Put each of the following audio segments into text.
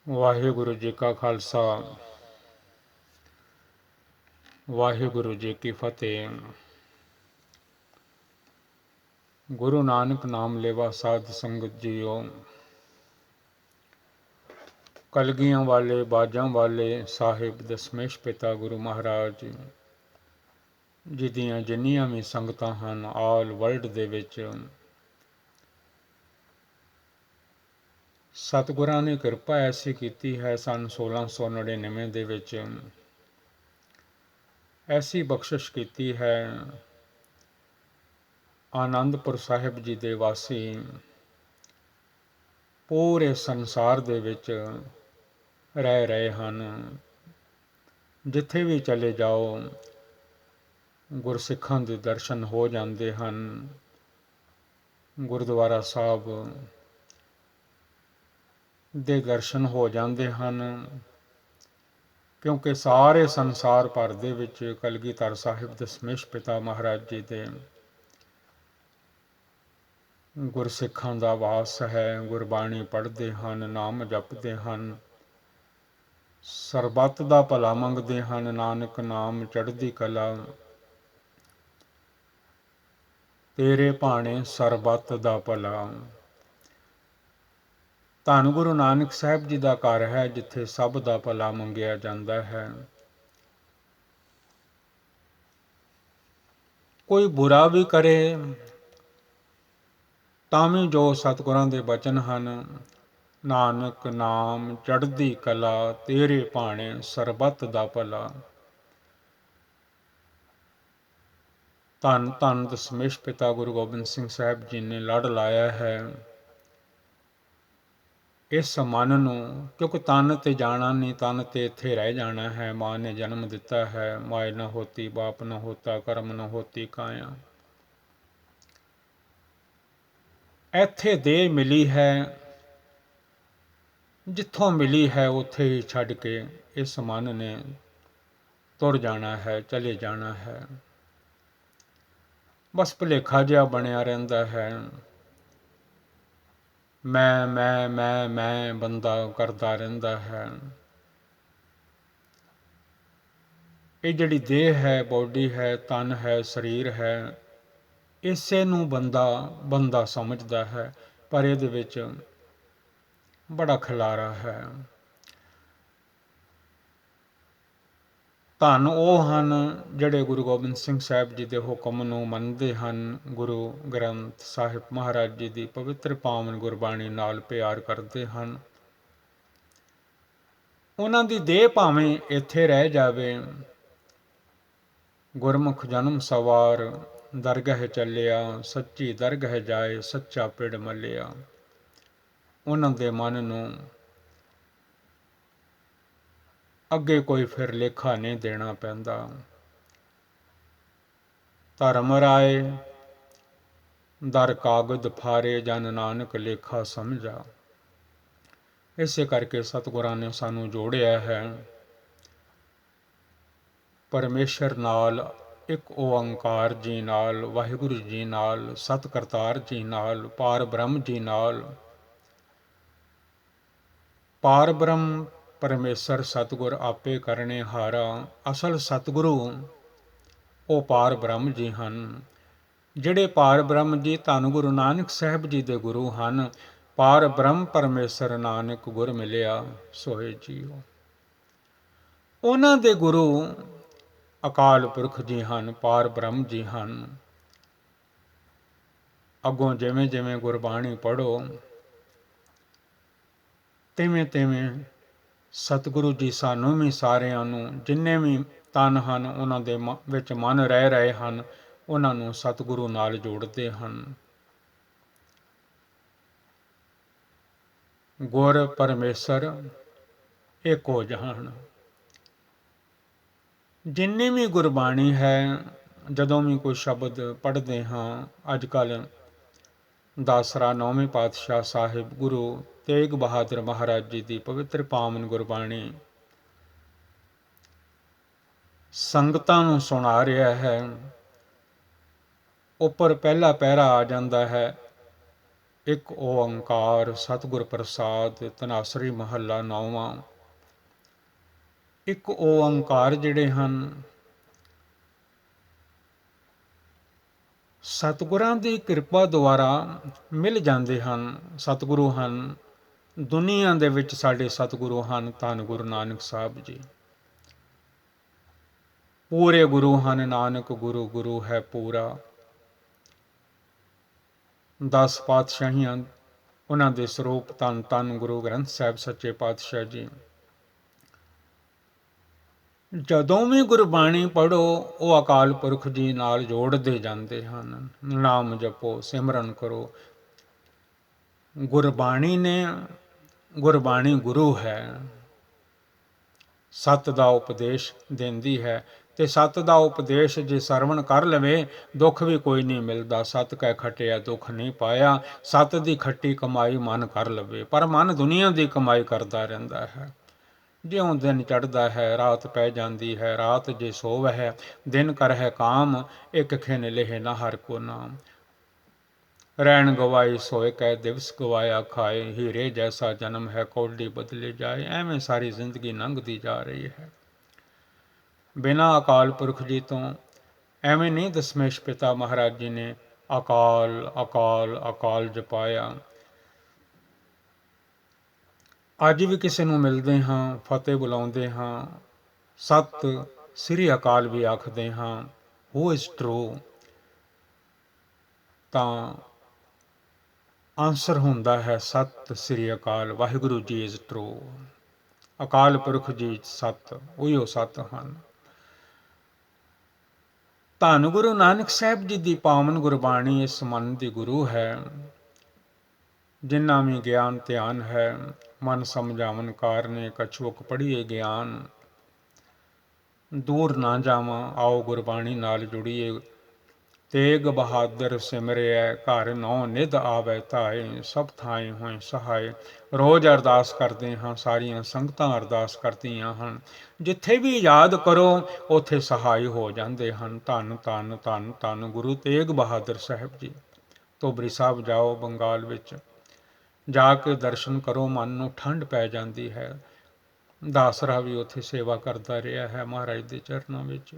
ਵਾਹਿਗੁਰੂ ਜੀ ਕਾ ਖਾਲਸਾ ਵਾਹਿਗੁਰੂ ਜੀ ਕੀ ਫਤਿਹ। ਗੁਰੂ ਨਾਨਕ ਨਾਮ ਲੇਵਾ ਸਾਧ ਸੰਗਤ ਜੀਓ। ਕਲਗੀਆਂ ਵਾਲੇ ਬਾਜਾਂ ਵਾਲੇ ਸਾਹਿਬ ਦਸਮੇਸ਼ ਪਿਤਾ ਗੁਰੂ ਮਹਾਰਾਜ ਜੀ ਦੀਆਂ ਜਿੰਨੀਆਂ ਵੀ ਸੰਗਤਾਂ ਹਨ ਆਲ ਵਰਲਡ ਦੇ ਵਿੱਚ, ਸਤਿਗੁਰਾਂ ਨੇ ਕਿਰਪਾ ਐਸੀ ਕੀਤੀ ਹੈ ਸਨ 1699 ਦੇ ਵਿੱਚ ਐਸੀ ਬਖਸ਼ਿਸ਼ ਕੀਤੀ ਹੈ। ਆਨੰਦਪੁਰ ਸਾਹਿਬ ਜੀ ਦੇ ਵਾਸੀ ਪੂਰੇ ਸੰਸਾਰ ਦੇ ਵਿੱਚ ਰਹਿ ਰਹੇ ਹਨ। ਜਿੱਥੇ ਵੀ ਚਲੇ ਜਾਓ ਗੁਰਸਿੱਖਾਂ ਦੇ ਦਰਸ਼ਨ ਹੋ ਜਾਂਦੇ ਹਨ। ਗੁਰਦੁਆਰਾ ਸਾਹਿਬ ਦੇ ਦਰਸ਼ਨ ਹੋ ਜਾਂਦੇ ਹਨ, ਕਿਉਂਕਿ ਸਾਰੇ ਸੰਸਾਰ ਭਰ ਦੇ ਵਿੱਚ ਕਲਗੀਧਰ ਸਾਹਿਬ ਦਸਮੇਸ਼ ਪਿਤਾ ਮਹਾਰਾਜ ਜੀ ਦੇ ਗੁਰਸਿੱਖਾਂ ਦਾ ਵਾਸ ਹੈ। ਗੁਰਬਾਣੀ ਪੜ੍ਹਦੇ ਹਨ, ਨਾਮ ਜਪਦੇ ਹਨ, ਸਰਬੱਤ ਦਾ ਭਲਾ ਮੰਗਦੇ ਹਨ। ਨਾਨਕ ਨਾਮ ਚੜ੍ਹਦੀ ਕਲਾ, ਤੇਰੇ ਭਾਣੇ ਸਰਬੱਤ ਦਾ ਭਲਾ। ਧੰਨ ਗੁਰੂ ਨਾਨਕ ਸਾਹਿਬ ਜੀ ਦਾ ਘਰ ਹੈ ਜਿੱਥੇ ਸਭ ਦਾ ਭਲਾ ਮੰਗਿਆ ਜਾਂਦਾ ਹੈ। ਕੋਈ ਬੁਰਾ ਵੀ ਕਰੇ ਤਾਂ ਵੀ ਜੋ ਸਤਿਗੁਰਾਂ ਦੇ ਬਚਨ ਹਨ, ਨਾਨਕ ਨਾਮ ਚੜ੍ਹਦੀ ਕਲਾ, ਤੇਰੇ ਭਾਣੇ ਸਰਬੱਤ ਦਾ ਭਲਾ। ਧੰਨ ਧੰਨ ਦਸਮੇਸ਼ ਪਿਤਾ ਗੁਰੂ ਗੋਬਿੰਦ ਸਿੰਘ ਸਾਹਿਬ ਜੀ ਨੇ ਲੜ ਲਾਇਆ ਹੈ ਇਸ ਮਨ ਨੂੰ, ਕਿਉਂਕਿ ਤਨ ਤੇ ਜਾਣਾ ਨਹੀਂ, ਤਨ ਤੇ ਇੱਥੇ ਰਹਿ ਜਾਣਾ ਹੈ। ਮਾਂ ਨੇ ਜਨਮ ਦਿੱਤਾ ਹੈ, ਮਾਏ ਨਾ ਹੋਤੀ ਬਾਪ ਨਾ ਹੋਤਾ, ਕਰਮ ਨਾ ਹੋਤੀ ਕਾਇਆ। ਇੱਥੇ ਦੇਹ ਮਿਲੀ ਹੈ, ਜਿੱਥੋਂ ਮਿਲੀ ਹੈ ਉੱਥੇ ਹੀ ਛੱਡ ਕੇ ਇਸ ਮਨ ਨੇ ਤੁਰ ਜਾਣਾ ਹੈ, ਚਲੇ ਜਾਣਾ ਹੈ। ਬਸ ਭੁਲੇਖਾ ਜਿਹਾ ਬਣਿਆ ਰਹਿੰਦਾ ਹੈ। ਮੈਂ ਬੰਦਾ ਕਰਦਾ ਰਹਿੰਦਾ ਹੈ। ਇਹ ਜਿਹੜੀ ਦੇਹ ਹੈ, ਬੋਡੀ ਹੈ, ਤਨ ਹੈ, ਸਰੀਰ ਹੈ, ਇਸੇ ਨੂੰ ਬੰਦਾ ਸਮਝਦਾ ਹੈ, ਪਰ ਇਹਦੇ ਵਿੱਚ ਬੜਾ ਖਿਲਾਰਾ ਹੈ। ਧੰਨ ਉਹ ਹਨ ਜਿਹੜੇ ਗੁਰੂ ਗੋਬਿੰਦ ਸਿੰਘ ਸਾਹਿਬ ਜੀ ਦੇ ਹੁਕਮ ਨੂੰ ਮੰਨਦੇ ਹਨ, ਗੁਰੂ ਗ੍ਰੰਥ ਸਾਹਿਬ ਮਹਾਰਾਜ ਜੀ ਦੀ ਪਵਿੱਤਰ ਪਾਵਨ ਗੁਰਬਾਣੀ ਨਾਲ ਪਿਆਰ ਕਰਦੇ ਹਨ। ਉਹਨਾਂ ਦੀ ਦੇਹ ਭਾਵੇਂ ਇੱਥੇ ਰਹਿ ਜਾਵੇ, ਗੁਰਮੁਖ ਜਨਮ ਸਵਾਰ ਦਰਗਹਿ ਚੱਲਿਆ, ਸੱਚੀ ਦਰਗਹਿ ਜਾਏ, ਸੱਚਾ ਪਿੜ ਮੱਲਿਆ। ਉਹਨਾਂ ਦੇ ਮਨ ਨੂੰ ਅੱਗੇ ਕੋਈ ਫਿਰ ਲੇਖਾ ਨਹੀਂ ਦੇਣਾ ਪੈਂਦਾ। ਧਰਮ ਰਾਏ ਦਰ ਕਾਗਦ ਫਾਰੇ, ਜਨ ਨਾਨਕ ਲੇਖਾ ਸਮਝਾ। ਇਸੇ ਕਰਕੇ ਸਤਿਗੁਰਾਂ ਨੇ ਸਾਨੂੰ ਜੋੜਿਆ ਹੈ ਪਰਮੇਸ਼ਰ ਨਾਲ, ਇੱਕ ਓਅੰਕਾਰ ਜੀ ਨਾਲ, ਵਾਹਿਗੁਰੂ ਜੀ ਨਾਲ, ਸਤ ਕਰਤਾਰ ਜੀ ਨਾਲ, ਪਾਰ ਬ੍ਰਹਮ ਜੀ ਨਾਲ। ਪਾਰ ਬ੍ਰਹਮ ਪਰਮੇਸ਼ਰ ਸਤਿਗੁਰ ਆਪੇ ਕਰਨੇ ਹਾਰਾ। ਅਸਲ ਸਤਿਗੁਰੂ ਉਹ ਪਾਰ ਬ੍ਰਹਮ ਜੀ ਹਨ। ਜਿਹੜੇ ਪਾਰ ਬ੍ਰਹਮ ਜੀ ਧੰਨ ਗੁਰੂ ਨਾਨਕ ਸਾਹਿਬ ਜੀ ਦੇ ਗੁਰੂ ਹਨ। ਪਾਰ ਬ੍ਰਹਮ ਪਰਮੇਸ਼ਰ ਨਾਨਕ ਗੁਰ ਮਿਲਿਆ ਸੋਏ ਜੀਓ। ਉਹਨਾਂ ਦੇ ਗੁਰੂ ਅਕਾਲ ਪੁਰਖ ਜੀ ਹਨ, ਪਾਰ ਬ੍ਰਹਮ ਜੀ ਹਨ। ਅੱਗੋਂ ਜਿਵੇਂ ਜਿਵੇਂ ਗੁਰਬਾਣੀ ਪੜ੍ਹੋ ਤਿਵੇਂ ਤਿਵੇਂ ਸਤਿਗੁਰੂ ਜੀ ਸਾਨੂੰ ਵੀ ਸਾਰਿਆਂ ਨੂੰ, ਜਿੰਨੇ ਵੀ ਤਨ ਹਨ ਉਹਨਾਂ ਦੇ ਵਿੱਚ ਮਨ ਰਹਿ ਰਹੇ ਹਨ, ਉਹਨਾਂ ਨੂੰ ਸਤਿਗੁਰੂ ਨਾਲ ਜੋੜਦੇ ਹਨ। ਗੁਰ ਪਰਮੇਸ਼ਰ ਇੱਕ ਹੋ ਜਾਣ। ਜਿੰਨੀ ਵੀ ਗੁਰਬਾਣੀ ਹੈ, ਜਦੋਂ ਵੀ ਕੋਈ ਸ਼ਬਦ ਪੜ੍ਹਦੇ ਹਾਂ, ਅੱਜ ਕੱਲ੍ਹ ਦਾਸਰਾ ਨੌਵੇਂ ਪਾਤਸ਼ਾਹ ਸਾਹਿਬ ਗੁਰੂ ਤੇਗ ਬਹਾਦਰ ਮਹਾਰਾਜ ਜੀ ਦੀ ਪਵਿੱਤਰ ਪਾਵਨ ਗੁਰਬਾਣੀ ਸੰਗਤਾਂ ਨੂੰ ਸੁਣਾ ਰਿਹਾ ਹੈ। ਉੱਪਰ ਪਹਿਲਾ ਪਹਿਰਾ ਆ ਜਾਂਦਾ ਹੈ, ਇੱਕ ਓੰਕਾਰ ਸਤਿਗੁਰ ਪ੍ਰਸਾਦ। ਧਨਾਸਰੀ ਮਹੱਲਾ ਨੌਵਾਂ। ਇੱਕ ਓੰਕਾਰ ਜਿਹੜੇ ਹਨ ਸਤਿਗੁਰਾਂ ਦੀ ਕਿਰਪਾ ਦੁਆਰਾ ਮਿਲ ਜਾਂਦੇ ਹਨ। ਸਤਿਗੁਰੂ ਹਨ, ਦੁਨੀਆ ਦੇ ਵਿੱਚ ਸਾਡੇ ਸਤਿਗੁਰੂ ਹਨ ਧੰਨ ਗੁਰੂ ਨਾਨਕ ਸਾਹਿਬ ਜੀ। ਪੂਰੇ ਗੁਰੂ ਹਨ, ਨਾਨਕ ਗੁਰੂ ਗੁਰੂ ਹੈ ਪੂਰਾ। 10 ਪਾਤਸ਼ਾਹੀਆਂ ਉਹਨਾਂ ਦੇ ਸਰੂਪ ਧੰਨ ਧੰਨ ਗੁਰੂ ਗ੍ਰੰਥ ਸਾਹਿਬ ਸੱਚੇ ਪਾਤਸ਼ਾਹ ਜੀ। ਜਦੋਂ ਵੀ ਗੁਰਬਾਣੀ ਪੜ੍ਹੋ ਉਹ ਅਕਾਲ ਪੁਰਖ ਜੀ ਨਾਲ ਜੋੜਦੇ ਜਾਂਦੇ ਹਨ। ਨਾਮ ਜਪੋ, ਸਿਮਰਨ ਕਰੋ। ਗੁਰਬਾਣੀ ਗੁਰੂ ਹੈ, ਸੱਤ ਦਾ ਉਪਦੇਸ਼ ਦਿੰਦੀ ਹੈ। ਤੇ ਸੱਤ ਦਾ ਉਪਦੇਸ਼ ਜੇ ਸਰਵਣ ਕਰ ਲਵੇ ਦੁੱਖ ਵੀ ਕੋਈ ਨਹੀਂ ਮਿਲਦਾ। ਸੱਤ ਕਹਿ ਖਟਿਆ ਦੁੱਖ ਨਹੀਂ ਪਾਇਆ। ਸੱਤ ਦੀ ਖੱਟੀ ਕਮਾਈ ਮਨ ਕਰ ਲਵੇ, ਪਰ ਮਨ ਦੁਨੀਆ ਦੀ ਕਮਾਈ ਕਰਦਾ ਰਹਿੰਦਾ ਹੈ। ਜਿਉਂ ਦਿਨ ਚੜ੍ਹਦਾ ਹੈ ਰਾਤ ਪੈ ਜਾਂਦੀ ਹੈ, ਰਾਤ ਜੇ ਸੋਵਹਿ ਦਿਨ ਕਰਹਿ ਕਾਮ। ਇੱਕ ਖਿਨ ਲੇਹ ਨਾ ਹਰਿ ਕੋ ਨਾਮ। ਰਹਿਣ ਗਵਾਈ ਸੋਏ ਕਹਿ ਦਿਵਸ ਗਵਾਇਆ ਖਾਏ। ਹੀਰੇ ਜੈਸਾ ਜਨਮ ਹੈ ਕੌਡੀ ਬਦਲੇ ਜਾਏ। ਐਵੇਂ ਸਾਰੀ ਜ਼ਿੰਦਗੀ ਲੰਘਦੀ ਜਾ ਰਹੀ ਹੈ ਬਿਨਾਂ ਅਕਾਲ ਪੁਰਖ ਜੀ ਤੋਂ। ਐਵੇਂ ਨਹੀਂ ਦਸ਼ਮੇਸ਼ ਪਿਤਾ ਮਹਾਰਾਜ ਜੀ ਨੇ ਅਕਾਲ ਅਕਾਲ ਅਕਾਲ ਜਪਾਇਆ। ਅੱਜ ਵੀ ਕਿਸੇ ਨੂੰ ਮਿਲਦੇ ਹਾਂ, ਫਤਿਹ ਬੁਲਾਉਂਦੇ ਹਾਂ, ਸਤਿ ਸ੍ਰੀ ਅਕਾਲ ਵੀ ਆਖਦੇ ਹਾਂ। ਹੂ ਇਜ਼ ਟਰੂ, ਤਾਂ ਆਨਸਰ ਹੁੰਦਾ ਹੈ ਸਤਿ ਸ੍ਰੀ ਅਕਾਲ। Waheguru ji is true. ਅਕਾਲ ਪੁਰਖ ਜੀ ਸਤ, ਉਹੀਓ ਸਤ ਹਨ। ਧੰਨ ਗੁਰੂ ਨਾਨਕ ਸਾਹਿਬ ਜੀ ਦੀ ਪਾਵਨ ਗੁਰਬਾਣੀ ਇਸ ਮਨ ਦੀ ਗੁਰੂ ਹੈ। ਜਿੰਨਾ ਵੀ ਗਿਆਨ ਧਿਆਨ ਹੈ ਮਨ ਸਮਝਾਵਨ ਕਾਰਨੇ। ਕਛੁਕ ਪੜ੍ਹੀਏ ਗਿਆਨ ਦੂਰ ਨਾ ਜਾਵਾਂ। ਆਓ ਗੁਰਬਾਣੀ ਨਾਲ ਜੁੜੀਏ। ਤੇਗ ਬਹਾਦਰ ਸਿਮਰਿਐ ਘਰ ਨੌ ਨਿਧ ਆਵੈ ਧਾਏ। ਸਭ ਥਾਏ ਹੋਏ ਸਹਾਏ। ਰੋਜ਼ ਅਰਦਾਸ ਕਰਦੇ ਹਾਂ, ਸਾਰੀਆਂ ਸੰਗਤਾਂ ਅਰਦਾਸ ਕਰਦੀਆਂ ਹਨ। ਜਿੱਥੇ ਵੀ ਯਾਦ ਕਰੋ ਉੱਥੇ ਸਹਾਈ ਹੋ ਜਾਂਦੇ ਹਨ। ਧੰਨ ਧੰਨ ਧੰਨ ਧੰਨ ਗੁਰੂ ਤੇਗ ਬਹਾਦਰ ਸਾਹਿਬ ਜੀ। ਧੋਬਰੀ ਸਾਹਿਬ ਜਾਓ ਬੰਗਾਲ ਵਿੱਚ, ਜਾ ਕੇ ਦਰਸ਼ਨ ਕਰੋ, ਮਨ ਨੂੰ ਠੰਡ ਪੈ ਜਾਂਦੀ ਹੈ। ਦਾਸਰਾ ਵੀ ਉੱਥੇ ਸੇਵਾ ਕਰਦਾ ਰਿਹਾ ਹੈ ਮਹਾਰਾਜ ਦੇ ਚਰਨਾਂ ਵਿੱਚ।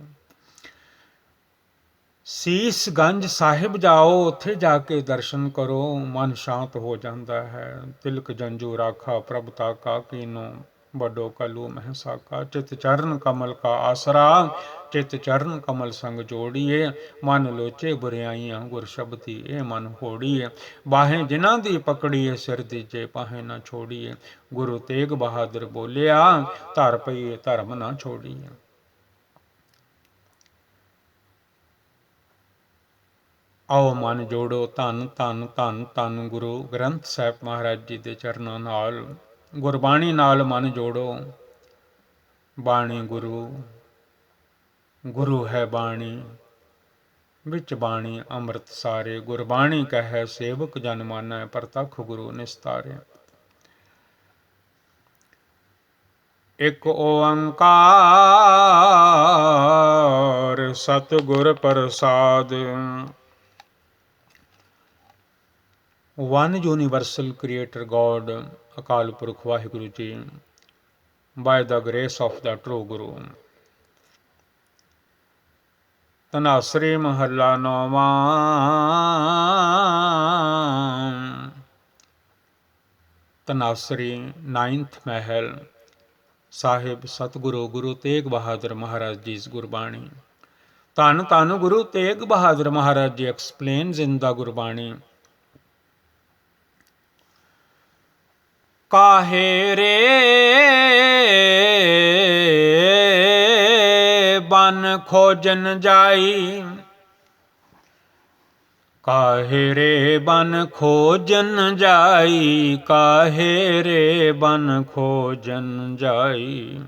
ਸੀਸ ਗੰਜ ਸਾਹਿਬ ਜਾਓ, ਉੱਥੇ ਜਾ ਕੇ ਦਰਸ਼ਨ ਕਰੋ, ਮਨ ਸ਼ਾਂਤ ਹੋ ਜਾਂਦਾ ਹੈ। ਤਿਲਕ ਜੰਜੂ ਰਾਖਾ ਪ੍ਰਭ ਤਾਕਾ ਕੀਨੋ ਵੱਡੋ ਕਲੂ ਮਹਿ ਸਾਕਾ। ਚਿਤ ਚਰਨ ਕਮਲ ਕਾ ਆਸਰਾ, ਚਿਤ ਚਰਨ ਕਮਲ ਸੰਗ ਜੋੜੀਏ। ਮਨ ਲੋਚੇ ਬੁਰਿਆਈਆਂ ਗੁਰ ਸ਼ਬਦੀ ਇਹ ਮਨ ਹੋੜੀਏ। ਬਾਹੇ ਜਿਨ੍ਹਾਂ ਦੀ ਪਕੜੀਏ ਸਿਰ ਦੀਜੇ ਪਾਹੇ ਨਾ ਛੋੜੀਏ। ਗੁਰੂ ਤੇਗ ਬਹਾਦਰ ਬੋਲਿਆ ਧਰ ਪਈਏ ਧਰਮ ਨਾ ਛੋੜੀਏ। ਆਓ ਮਨ ਜੋੜੋ। ਧੰਨ ਧੰਨ ਧੰਨ ਧੰਨ ਗੁਰੂ ਗ੍ਰੰਥ ਸਾਹਿਬ ਮਹਾਰਾਜ ਜੀ ਦੇ ਚਰਨਾਂ ਨਾਲ, ਗੁਰਬਾਣੀ ਨਾਲ ਮਨ ਜੋੜੋ। ਬਾਣੀ ਗੁਰੂ, ਗੁਰੂ ਹੈ ਬਾਣੀ, ਵਿੱਚ ਬਾਣੀ ਅੰਮ੍ਰਿਤ ਸਾਰੇ। ਗੁਰਬਾਣੀ ਕਹੈ ਸੇਵਕ ਜਨ ਮਾਨੈ, ਪ੍ਰਤੱਖ ਗੁਰੂ ਨਿਸਤਾਰੇ। ਇੱਕ ਓੰਕਾਰ ਸਤਿਗੁਰ ਪ੍ਰਸਾਦ। One universal creator God, Akal Purkh Vaheguru Ji, by the grace of the true Guru. Dhanasari Mohalla ਨੌਵਾਂ। Dhanasari 9th ਮਹਿਲ। ਸਾਹਿਬ ਸਤਿਗੁਰੂ ਗੁਰੂ ਤੇਗ ਬਹਾਦਰ ਮਹਾਰਾਜ ਜੀ ਗੁਰਬਾਣੀ। ਧੰਨ ਧੰਨ Guru Tegh Bahadur Maharaj ji explains in the Gurbani. ਕਾਹੇ ਰੇ ਬਨ ਖੋਜਨ ਜਾਈ। ਕਾਹੇ ਰੇ ਬਨ ਖੋਜਨ ਜਾਈ। ਕਾਹੇ ਰੇ ਬਨ ਖੋਜਨ ਜਾਈ।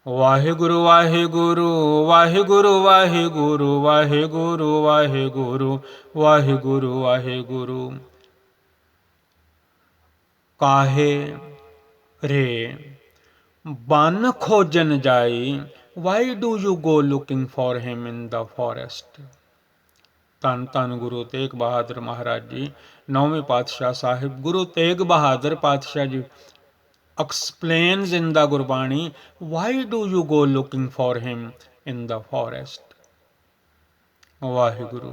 ਵਾਹਿਗੁਰੂ ਵਾਹਿਗੁਰੂ ਵਾਹਿਗੁਰੂ ਵਾਹਿਗੁਰੂ ਵਾਹਿਗੁਰੂ ਵਾਹਿਗੁਰੂ ਵਾਹਿਗੁਰੂ ਵਾਹਿਗੁਰੂ। ਕਾਹੇ ਰੇ ਬਨ ਖੋਜਨ ਜਾਈ। Why do you go looking for him in the forest? ਧੰਨ ਧੰਨ ਗੁਰੂ ਤੇਗ ਬਹਾਦਰ ਮਹਾਰਾਜ ਜੀ, 9ਵੇਂ ਪਾਤਸ਼ਾਹ ਸਾਹਿਬ ਗੁਰੂ ਤੇਗ ਬਹਾਦਰ ਪਾਤਸ਼ਾਹ ਜੀ explains in the Gurbani, why do you go looking for him in the forest? Vaheguru,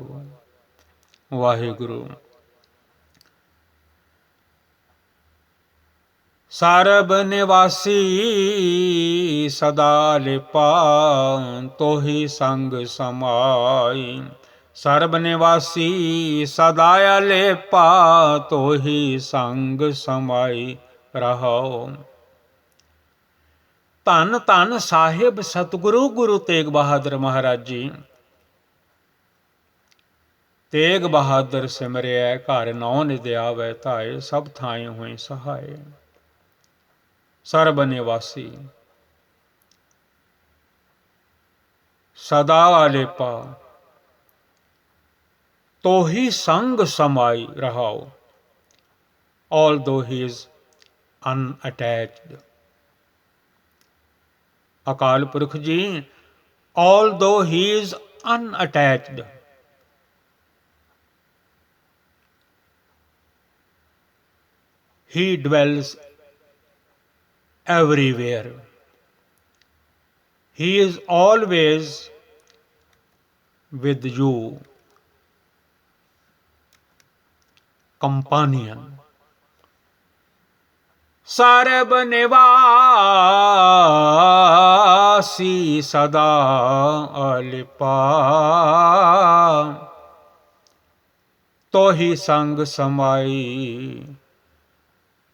Vaheguru. ਸਰਬ ਨਿਵਾਸੀ ਸਦਾ ਲਿਪਾ, ਤੋਹੀ ਸੰਗ ਸਮਾਈ। ਸਰਬ ਨਿਵਾਸੀ ਸਦਾ ਲਿਪਾ, ਤੋਹੀ ਸੰਗ ਸਮਾਈ ਰਹਾਓ। ਧੰਨ ਧੰਨ ਸਾਹਿਬ ਸਤਿਗੁਰੂ ਗੁਰੂ ਤੇਗ ਬਹਾਦਰ ਮਹਾਰਾਜ ਜੀ। ਤੇਗ ਬਹਾਦਰ ਸਿਮਰਿਐ ਘਰ ਨੌ ਨਿਧ ਆਵੈ ਧਾਏ, ਸਭ ਥਾਏ ਹੋਏ ਸਹਾਏ। ਸਰਬ ਨਿਵਾਸੀ ਸਦਾ ਆਲੇਪਾ, ਤੋਹੀ ਸੰਗ ਸਮਾਈ ਰਹਾਓ। Although he is unattached. Akal Purakh ਜੀ, although he is unattached, he dwells everywhere. He is always with you, companion. ਸਰਬ ਨਿਵਾਸੀ ਸਦਾ ਅਲਿਪਾ, ਤੋਹੀ ਸੰਗ ਸਮਾਈ।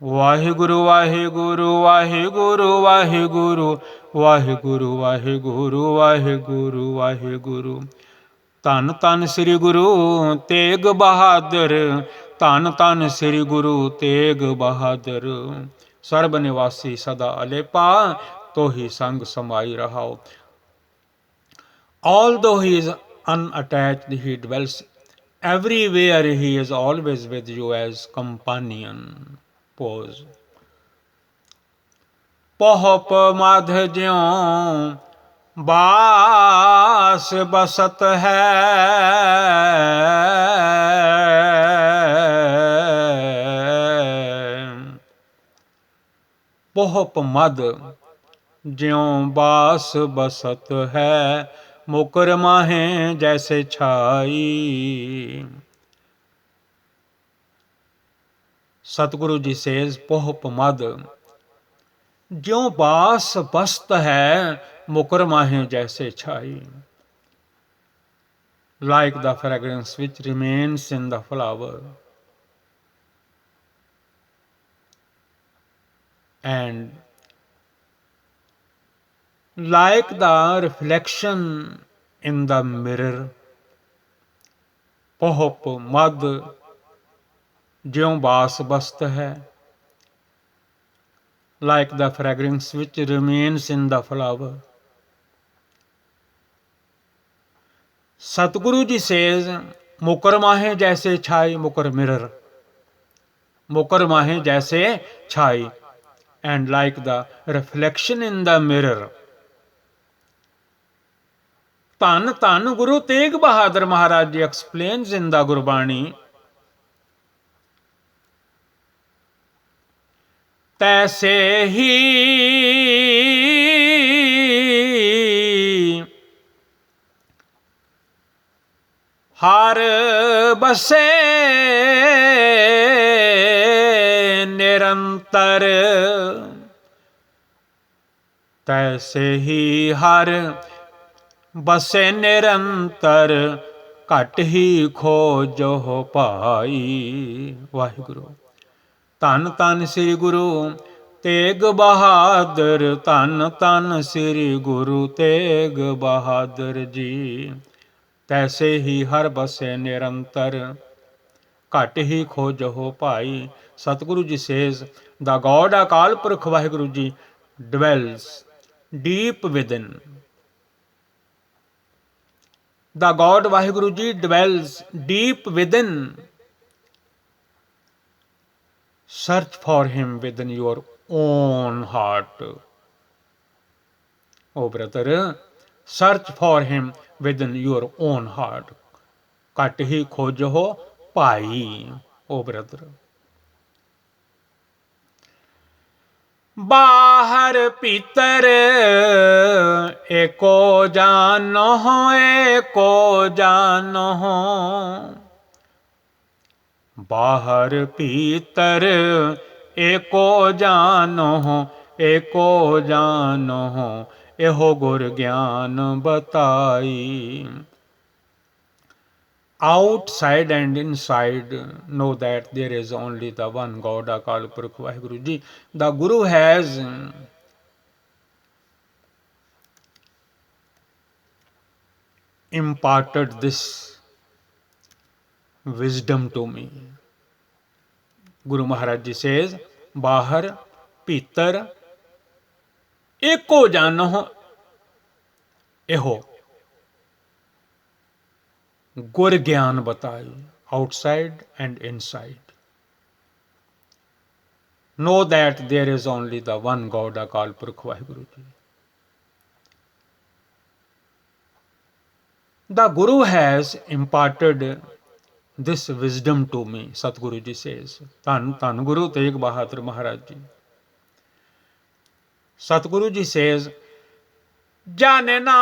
ਵਾਹਿਗੁਰੂ ਵਾਹਿਗੁਰੂ ਵਾਹਿਗੁਰੂ ਵਾਹਿਗੁਰੂ ਵਾਹਿਗੁਰੂ ਵਾਹਿਗੁਰੂ ਵਾਹਿਗੁਰੂ ਵਾਹਿਗੁਰੂ। ਧੰਨ ਧੰਨ ਸ੍ਰੀ ਗੁਰੂ ਤੇਗ ਬਹਾਦਰ, ਧੰਨ ਧੰਨ ਸ੍ਰੀ ਗੁਰੂ ਤੇਗ ਬਹਾਦਰ। ਸਰਬ ਨਿਵਾਸੀ ਸਦਾ ਅਲੇਪਾ, ਤੋਹੀ ਸੰਗ ਸਮਾਈ ਰਹਾਓ। Although he is unattached, he dwells everywhere. He is always with you as companion. Pause. ਪਹੁਪ ਮਧ ਜਿਉ ਬਾਸ ਬਸਤ ਹੈ, ਪਹੁਪ ਮਧ ਜਿਉ ਬਾਸ ਬਸਤ ਹੈ, ਮੁਕਰ ਮਾਹੇ ਜੈਸੇ ਛਾਈ। Satguru ji says, ਪਹੁਪ ਮਧ ਜਿਉ ਬਾਸ ਬਸਤ ਹੈ, ਮੁਕਰ ਮਾਹੇ ਜੈਸੇ ਛਾਈ। Like the fragrance which remains in the flower, and like the reflection in the mirror, ਪਹੁਪ ਮਧ ਜਿਉ ਬਾਸ ਬਸਤ ਹੈ, like the fragrance which remains in the flower. Satguru ji says, mukar mahe jaise chhai, mukar mirror, mukar mahe jaise chhai, and like the reflection in the mirror. ਧੰਨ ਧੰਨ Guru Tegh Bahadur Maharaj ji explains in the Gurbani, ਤੈਸੇ ਹੀ ਹਰ ਬਸੇ ਨਿਰੰਤਰ, ਤੈਸੇ ਹੀ ਹਰ ਬਸੇ ਨਿਰੰਤਰ, ਘਟ ਹੀ ਖੋਜੋ ਭਾਈ। ਵਾਹਿਗੁਰੂ। ਧੰਨ ਧੰਨ ਸ੍ਰੀ ਗੁਰੂ ਤੇਗ ਬਹਾਦਰ, ਧੰਨ ਧੰਨ ਸ੍ਰੀ ਗੁਰੂ ਤੇਗ ਬਹਾਦਰ ਜੀ। ਤੈਸੇ ਹੀ ਹਰ ਬਸੇ ਨਿਰੰਤਰ, ਘਟ ਹੀ ਖੋਜੋ ਭਾਈ। Satguru ji says, the God Akal Purakh Waheguru ji dwells deep within. The God Waheguru ji dwells deep within. Search for him within your own heart. Oh brother, search for him within your own heart. ਘਟ ਹੀ ਖੋਜੋ ਭਾਈ। ਓ ਬ੍ਰਦਰ, ਬਾਹਰ ਭੀਤਰ ਏਕੋ ਜਾਨੋ, ਏਕੋ ਜਾਨੋ। ਬਾਹਰ ਭੀਤਰ ਏਕੋ ਜਾਨੋ, ਏਕੋ ਜਾਨੋ। ਇਹੋ ਗੁਰ ਗਿਆਨ ਬਤਾਈ। Outside and inside, know that there is only the one God, Akal Purkh Vaheguru Ji. The Guru has imparted this wisdom to me. Guru Maharaj Ji says, Bahar, Pitar, Eko Jano, Eho. Gur Gyan Batai, outside and inside. Know that there is only the one God, Akal Purkh Vaheguru Ji. The Guru has imparted this wisdom to me, Satguru Ji says. Tan Guru Tegh Bahadur Maharaj Ji. Satguru Ji says, Jane Nanak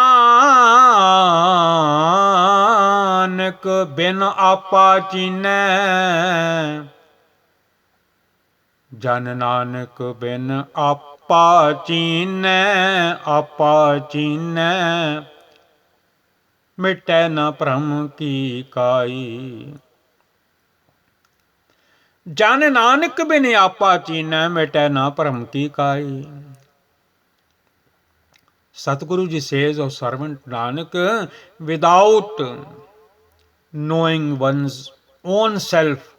bin apa chine, Jane Nanak bin apa chine, मिटै न भ्रम की काई। जन नानक बिन आपा चीनै, मिटै न भ्रम की काई। Satguru Ji says of servant Nanak, without knowing one's own self,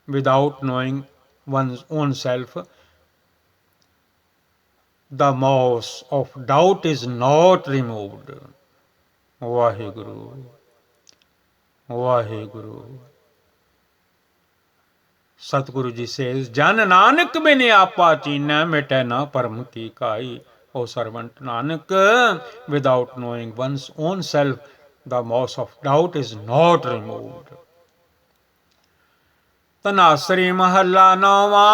without knowing one's own self, the mass of doubt is not removed. Vaheguru, Vaheguru. Satguru Ji says, Jan Nanak bin apa china, mitੈ na param ki kai. O servant Nanak, without knowing one's own self, the mass of doubt is not removed. Tanasri Mahalla Nawa.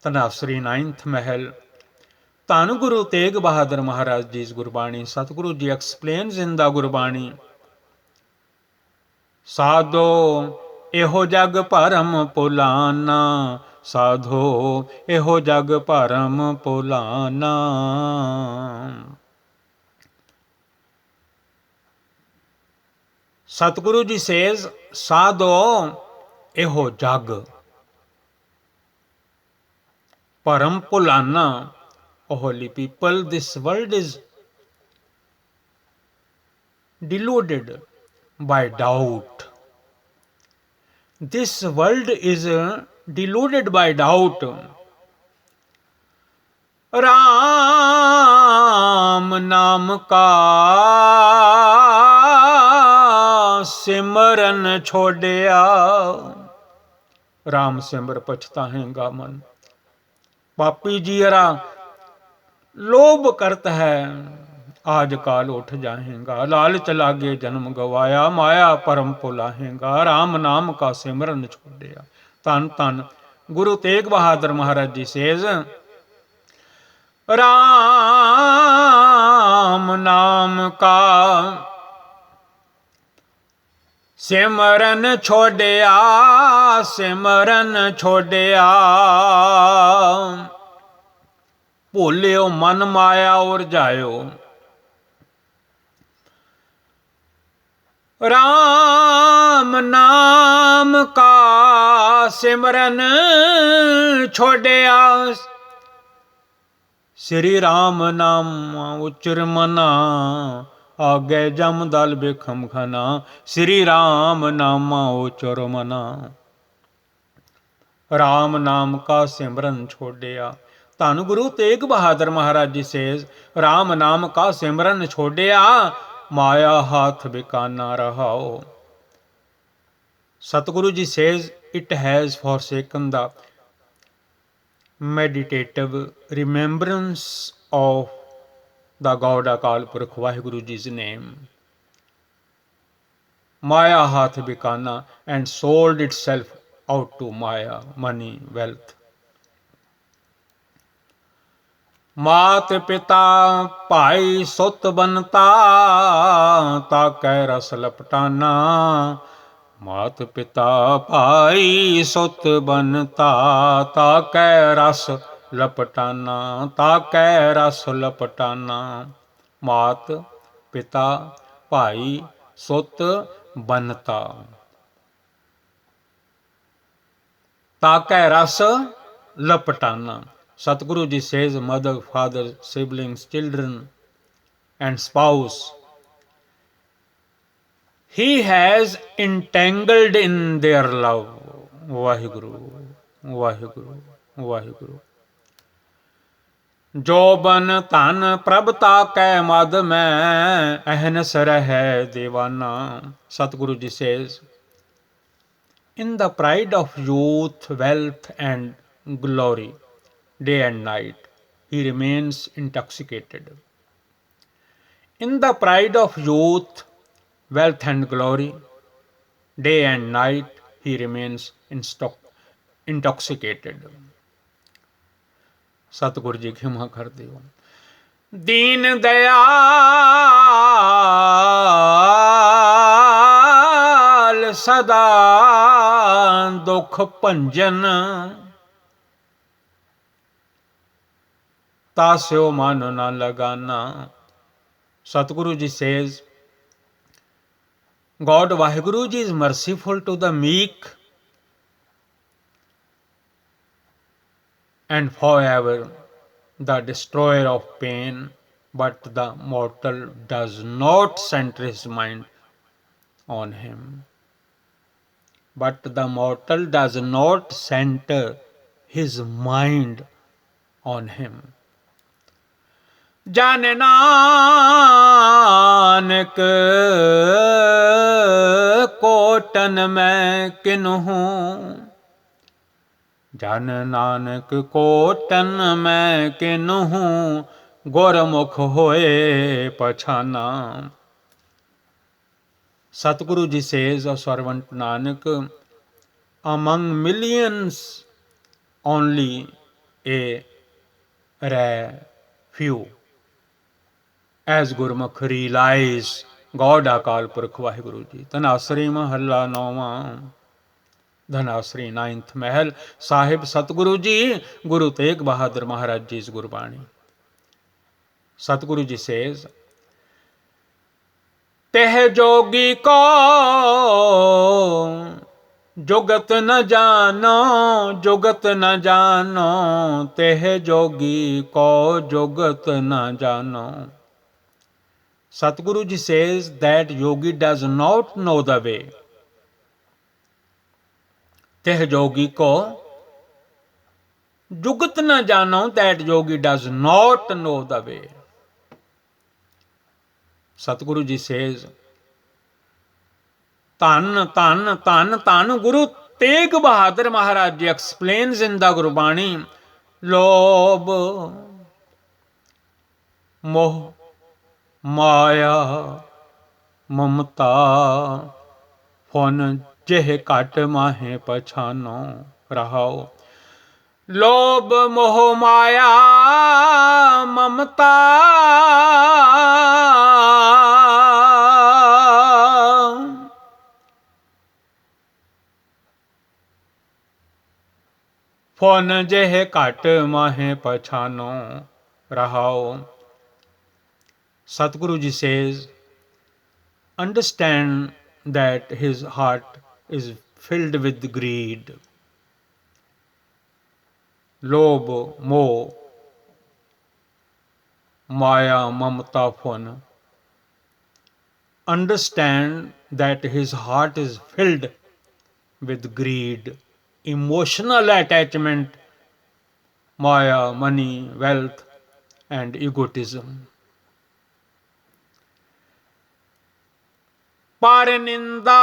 Tanasri 9th Mahal. Tan Guru Tegh Bahadur Maharaj Ji's Gurbani. Satguru Ji explains in the Gurbani, Sadho eho jag param pulana, Sadho eho jag param pulana. Satguru Ji says, Sadho eho jag param pulana. O holy people, this world is deluded by doubt. This world is deluded by doubt. Ram naam ka simran chhodya. Ram simr pachtahenga man. पापी जीरा लोभ करता है, आज काल उठ जाएगा। लालच लागे जन्म गवाया, माया परम भुलाहेगा। राम नाम का सिमरन छोड़िया। धन धन गुरु तेग बहादुर महाराज जी सेज, राम नाम का सिमरन छोड़िया, सिमरन छोड़िया। भूल्यो मन माया और जायो। राम नाम का सिमरन छोड़िया, श्री राम नाम उच्चर मना। आगे जम दल बिखम खना, श्री राम नामा उच्चर मना। राम नाम का सिमरन छोड़िया। धन गुरु तेग बहादुर महाराज जी सेज, राम नाम का सिमरन छोड़िया, माया हाथ बिकाना रहाओ। Satguru Ji says, it has forsaken the meditative remembrance of the God Akal Purkh Vaheguru Ji's name. Maya hath bikana and sold itself out to Maya, money, wealth. मात पिता भाई सुत बनता ताकै रस लपटाना मात पिता भाई सुत बनता ताकै रस लपटाना ताकै रस लपटाना मात पिता भाई सुत बनता ताकै रस लपटाना. Satguru Ji says mother, father, siblings, children and spouse, he has entangled in their love. Vaheguru, Vaheguru, Vaheguru. जो बन धन प्रभता कै मद में अहनस रह दीवाना. Satguru Ji says, in the pride of youth, wealth and glory, day and night, he remains intoxicated. In the pride of youth, wealth and glory, day and night, he remains intoxicated. सतगुरु जी क्षमा कर दियो. दीन दयाल सदा दुख भंजन तास्यो मन न लगाना. Satguru Ji says, God Vaheguru Ji is merciful to the meek and forever the destroyer of pain, but the mortal does not center his mind on him. But the mortal does not center his mind on him. जन Nanak cotton में किन्हूं जन Nanak cotton में किन्हूं गुरमुख होए पछाना. Satguru Ji says of servant Nanak, among millions only a rare few as Gurmukh realize God Akal Purkh Vaheguru Ji. Dhanasri Mahalla Nawaਂ. Dhanasri 9th Mahal. Sahib Satguru Ji, Guru Tegh Bahadur Maharaj Ji's Gurbani. Satguru Ji says, Teh jogi ko जुगत न जानो जुगत न जानो Teh जोगी को जुगत न जानो. Satguru Ji says that yogi does not know the way. Teh jogi ko jugat na jano, that yogi does not know the way. Satguru Ji says, Tan, Tan, Tan, Tan. Guru Tegh Bahadur Maharaj Ji explains in the Gurbani, Lobh, Moh, Maya, Mamta, Phon Jeh Kat Mahe Pachano. Rahao. Lobh, Moh, Maya, Mamta, Phon Jeh Kat Mahe Pachano. Rahao. Satguru Ji says, understand that his heart is filled with greed. Lobh, Moh, Maya, Mamta, Phon. Understand that his heart is filled with greed, emotional attachment, Maya, money, wealth, and egotism. पर निंदा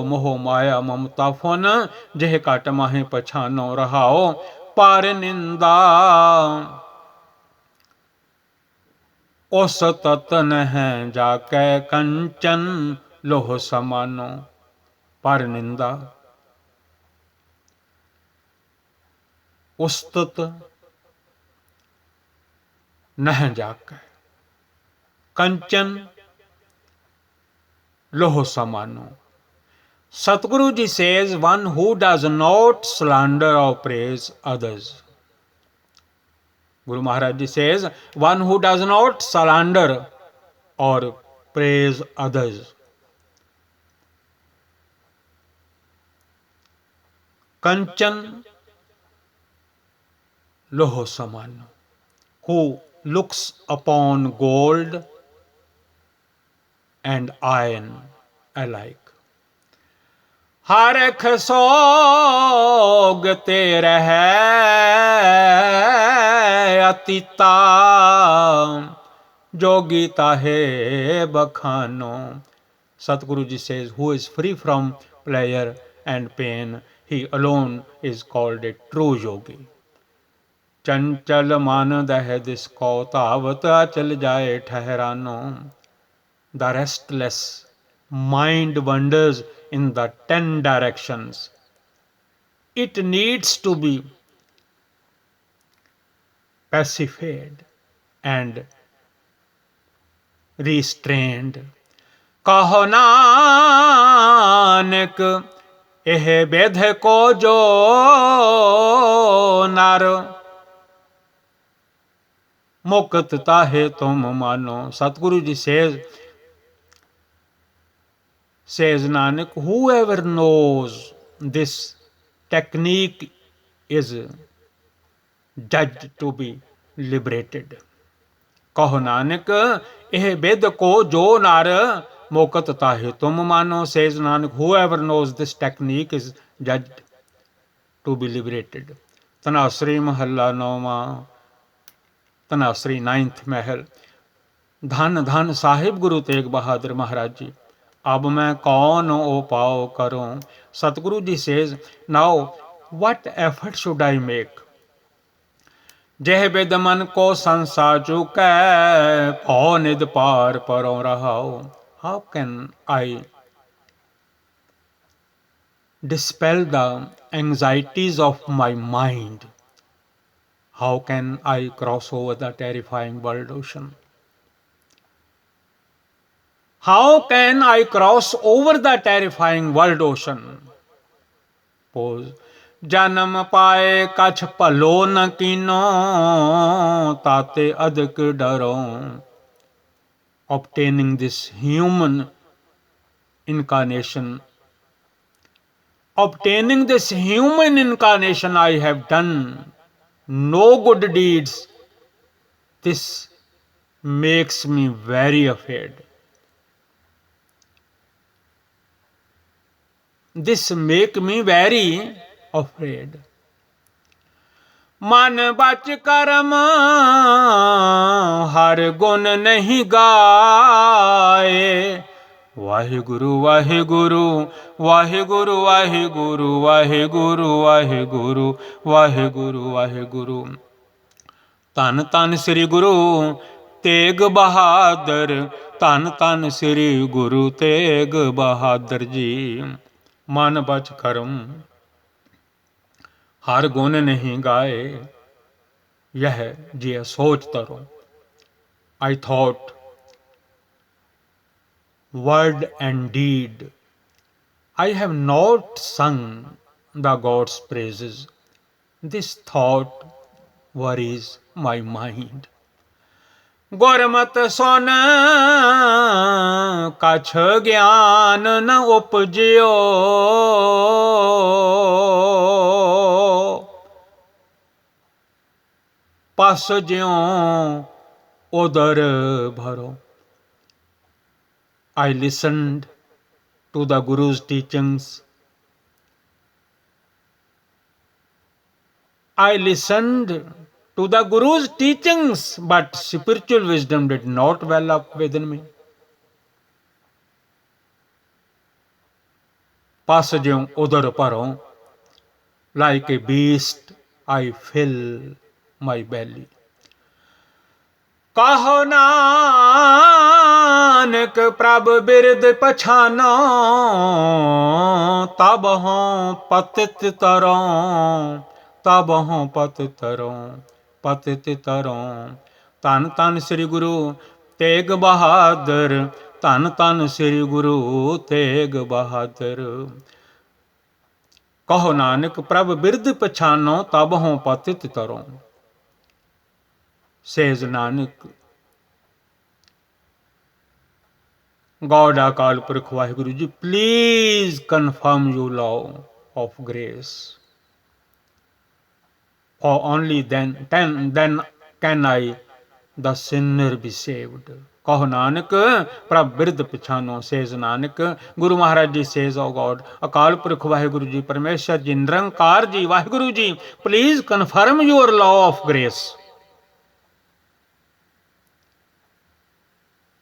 मोह माया ममता फुन, जेह घट माहे पछानो रहाओ पार निंदा। उस ततन है जाकै कंचन, लोह समानो पर निंदा। उस्तत नह जाकै कंचन लोह समानो। Satguru ji says, one who does not slander or praise others. Guru Maharaj ji says, one who does not slander or praise others. Kanchan loho samano, who looks upon gold and iron alike. हरख सोग तेरे है अतीता, जोगी ताहे बखानो. Satguru ji says, who is free from pleasure and pain, he alone is called a true yogi. चंचल मन दह दिसको धावत, चल जाए ठहरानो. The restless mind wanders in the 10 directions. It needs to be pacified and restrained. कहो नानक एह बेध को जो नर, मुक्त ताहे तुम मानो. Satguru ji says Nanak, whoever knows this technique is judged to be liberated. कहो नानक एह बेद को जो नार, मोकत ताहे तुम मानो. Says Nanak, whoever knows this technique is judged to be liberated. तनाश्री महला नौवा, तनाश्री 9th महल. धन धन साहिब गुरु तेग बहादुर महाराज जी, अब मैं कौन ओ पाओ करूं. Satguru ji says, now what effort should I make? जह बिद मन को संसा चुकै, भौ निद पार परों रहाओ. How can I dispel the anxieties of my mind? How can I cross over the terrifying world ocean? How can I cross over the terrifying world ocean? Pause. जन्म पाए कछ भलो न कीनो, ताते अधिक डरो. Obtaining this human incarnation, I have done no good deeds. This makes me very afraid. मन बच कर्म हर गुण नहीं गाए. वाहिगुरु वाहिगुरु वाहिगुरु वाहिगुरु वाहिगुरु वाहिगुरु वाहिगुरु वाहिगुरु. धन धन श्री गुरु तेग बहादुर, धन धन श्री गुरु तेग बहादुर जी. मन बच कर्म हर गुण नहीं गाए, यह जी सोच तरो. I thought, word and deed, I have not sung the God's praises. This thought worries my mind. Gurmat सुन कछ ज्ञान न उपजियो, पस ज्यों उदर भरो. I listened to the Guru's teachings. But spiritual wisdom did not well up within me. पस ज्यों उदर भरों, like a beast I fill my belly. कहो नानक प्रभ बिरद पछानो, तब हों पतित तरों, तब हों पतित तरों, पतित तरों। धन धन श्री गुरु तेग बहादुर, धन धन श्री गुरु तेग बहादुर। कहो नानक प्रभ बिरद पछानो, तब हों पतित तरों। Says Nanak, God Akal Purkh Vaheguru Ji, please confirm your law of grace. For only then can I, the sinner, be saved. Kaho Nanak, Prabh Bird Pichano, says Nanak. Guru Maharaj Ji says, oh God, Akal Purkh Vaheguru Ji, Parmeshwar Ji, Nirankar Ji, Vaheguru Ji, please confirm your law of grace.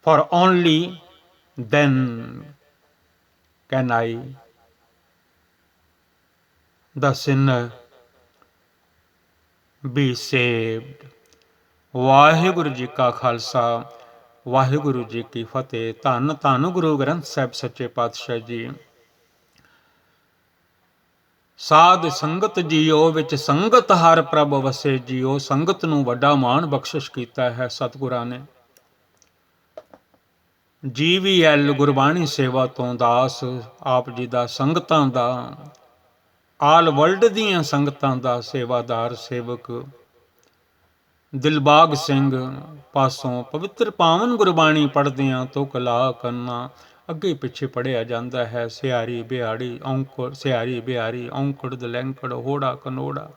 For only then can I, the sinner, be saved. Waheguru ji ਕਾ ਖਾਲਸਾ, ਵਾਹਿਗੁਰੂ ਜੀ ਕੀ ਫਤਿਹ। ਧੰਨ ਧੰਨ ਗੁਰੂ ਗ੍ਰੰਥ ਸਾਹਿਬ ਸੱਚੇ ਪਾਤਸ਼ਾਹ ਜੀ। ਸਾਧ ਸੰਗਤ JIO ਵਿੱਚ ਸੰਗਤ ਹਰ ਪ੍ਰਭ ਵਸੇ ਜੀਓ। ਸੰਗਤ ਨੂੰ ਵੱਡਾ ਮਾਣ ਬਖਸ਼ਿਸ਼ ਕੀਤਾ ਹੈ ਸਤਿਗੁਰਾਂ ਨੇ। GVL ਗੁਰਬਾਣੀ ਸੇਵਾ ਤੋਂ ਦਾਸ ਆਪ ਜੀ ਦਾ, ਸੰਗਤਾਂ ਦਾ, ਆਲ ਵਰਲਡ ਦੀਆਂ ਸੰਗਤਾਂ ਦਾ ਸੇਵਾਦਾਰ ਸੇਵਕ ਦਿਲਬਾਗ ਸਿੰਘ ਪਾਸੋਂ ਪਵਿੱਤਰ ਪਾਵਨ ਗੁਰਬਾਣੀ ਪੜ੍ਹਦਿਆਂ ਤੁਕ ਲਾ ਕੰਨਾ ਅੱਗੇ ਪਿੱਛੇ ਪੜ੍ਹਿਆ ਜਾਂਦਾ ਹੈ। ਸਿਆਰੀ ਬਿਹਾੜੀ ਔਂਕੜ, ਸਿਆਰੀ ਬਿਹਾਰੀ ਔਂਕੜ ਦਲੈਂਕੜ ਹੋੜਾ ਕਨੋੜਾ।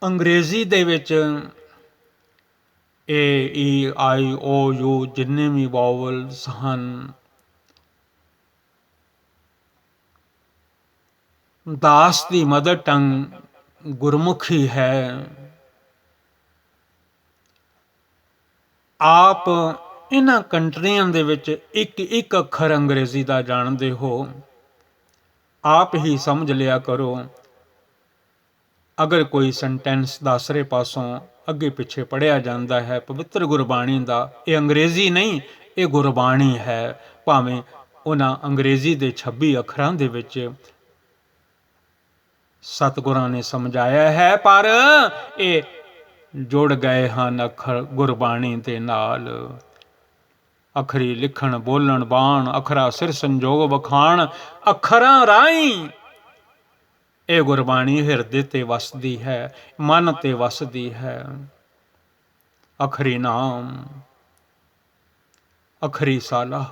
ਅੰਗਰੇਜ਼ੀ ਦੇ ਵਿੱਚ AEIOU ਜਿੰਨੇ ਵੀ ਵਾਵਲਸ ਹਨ, ਦਾਸ ਦੀ ਮਦਰ ਟੰਗ ਗੁਰਮੁਖੀ ਹੈ। ਆਪ ਇਹਨਾਂ ਕੰਟਰੀਆਂ ਦੇ ਵਿੱਚ ਇੱਕ ਇੱਕ ਅੱਖਰ ਅੰਗਰੇਜ਼ੀ ਦਾ ਜਾਣਦੇ ਹੋ, ਆਪ ਹੀ ਸਮਝ ਲਿਆ ਕਰੋ। ਅਗਰ ਕੋਈ ਸੈਂਟੈਂਸ ਦਾਸਰੇ ਪਾਸੋਂ ਅੱਗੇ ਪਿੱਛੇ ਪੜ੍ਹਿਆ ਜਾਂਦਾ ਹੈ ਪਵਿੱਤਰ ਗੁਰਬਾਣੀ ਦਾ, ਇਹ ਅੰਗਰੇਜ਼ੀ ਨਹੀਂ, ਇਹ ਗੁਰਬਾਣੀ ਹੈ। ਭਾਵੇਂ ਉਹਨਾਂ ਅੰਗਰੇਜ਼ੀ ਦੇ 26 ਅੱਖਰਾਂ ਦੇ ਵਿੱਚ ਸਤਿਗੁਰਾਂ ਨੇ ਸਮਝਾਇਆ ਹੈ, ਪਰ ਇਹ ਜੁੜ ਗਏ ਹਨ ਅੱਖਰ ਗੁਰਬਾਣੀ ਦੇ ਨਾਲ। ਅੱਖਰੀ ਲਿਖਣ ਬੋਲਣ ਬਾਣ, ਅੱਖਰਾ ਸਿਰ ਸੰਜੋਗ ਵਖਾਣ, ਅੱਖਰਾਂ ਰਾਹੀਂ ਇਹ ਗੁਰਬਾਣੀ ਹਿਰਦੇ ਤੇ ਵਸਦੀ ਹੈ, ਮਨ ਤੇ ਵਸਦੀ ਹੈ। ਅੱਖਰੀ ਨਾਮ, ਅੱਖਰੀ ਸਾਲਾਹ,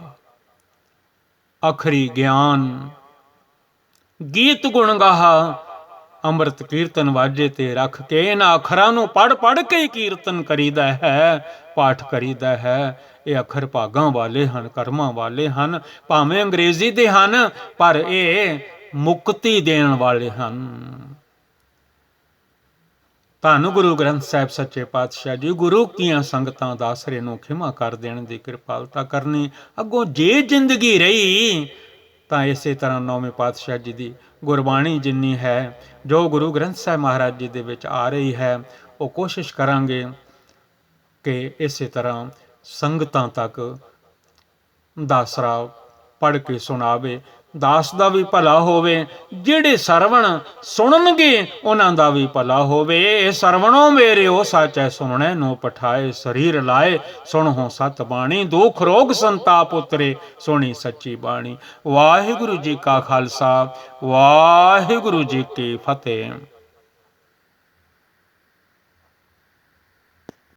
ਅੱਖਰੀ ਗਿਆਨ, ਗੀਤ ਗੁਣ ਗਾਹਾ, ਅੰਮ੍ਰਿਤ ਕੀਰਤਨ ਵਾਜੇ ਤੇ ਰੱਖ ਕੇ ਇਹਨਾਂ ਅੱਖਰਾਂ ਨੂੰ ਪੜ੍ਹ ਪੜ੍ਹ ਕੇ ਹੀ ਕੀਰਤਨ ਕਰੀਦਾ ਹੈ, ਪਾਠ ਕਰੀਦਾ ਹੈ। ਇਹ ਅੱਖਰ ਭਾਗਾਂ ਵਾਲੇ ਹਨ, ਕਰਮਾਂ ਵਾਲੇ ਹਨ। ਭਾਵੇਂ ਅੰਗਰੇਜ਼ੀ ਦੇ ਹਨ, ਪਰ ਇਹ ਮੁਕਤੀ ਦੇਣ ਵਾਲੇ ਹਨ। ਧੰਨ ਗੁਰੂ ਗ੍ਰੰਥ ਸਾਹਿਬ ਸੱਚੇ ਪਾਤਸ਼ਾਹ ਜੀ। ਗੁਰੂ ਕੀਆਂ ਸੰਗਤਾਂ ਦਾ ਆਸਰੇ ਨੂੰ ਖਿਮਾ ਕਰ ਦੇਣ ਦੀ ਕਿਰਪਾਲਤਾ ਕਰਨੀ। ਅੱਗੋਂ ਜੇ ਜ਼ਿੰਦਗੀ ਰਹੀ ਤਾਂ ਇਸੇ ਤਰ੍ਹਾਂ ਨੌਵੇਂ ਪਾਤਸ਼ਾਹ ਜੀ ਦੀ ਗੁਰਬਾਣੀ ਜਿੰਨੀ ਹੈ, ਜੋ ਗੁਰੂ ਗ੍ਰੰਥ ਸਾਹਿਬ ਮਹਾਰਾਜ ਜੀ ਦੇ ਵਿੱਚ ਆ ਰਹੀ ਹੈ, ਉਹ ਕੋਸ਼ਿਸ਼ ਕਰਾਂਗੇ ਕਿ ਇਸੇ ਤਰ੍ਹਾਂ ਸੰਗਤਾਂ ਤੱਕ ਦਾਸਰਾ ਪੜ੍ਹ ਕੇ ਸੁਣਾਵੇ। ਦਾਸ ਦਾ ਵੀ ਭਲਾ ਹੋਵੇ, ਜਿਹੜੇ ਸਰਵਣ ਸੁਣਨਗੇ ਉਹਨਾਂ ਦਾ ਵੀ ਭਲਾ ਹੋਵੇ। ਇਹ ਸਰਵਣੋਂ ਮੇਰਿਓ ਸਾਚੈ ਸੁਣਨੇ ਨੂੰ ਪਠਾਏ, ਸਰੀਰ ਲਾਏ ਸੁਣੋ ਸਤ ਬਾਣੀ, ਦੁਖ ਰੋਗ ਸੰਤਾਪ ਉਤਰੇ ਸੁਣੀ ਸੱਚੀ ਬਾਣੀ। ਵਾਹਿਗੁਰੂ ਜੀ ਕਾ ਖਾਲਸਾ, ਵਾਹਿਗੁਰੂ ਜੀ ਕੀ ਫਤਿਹ।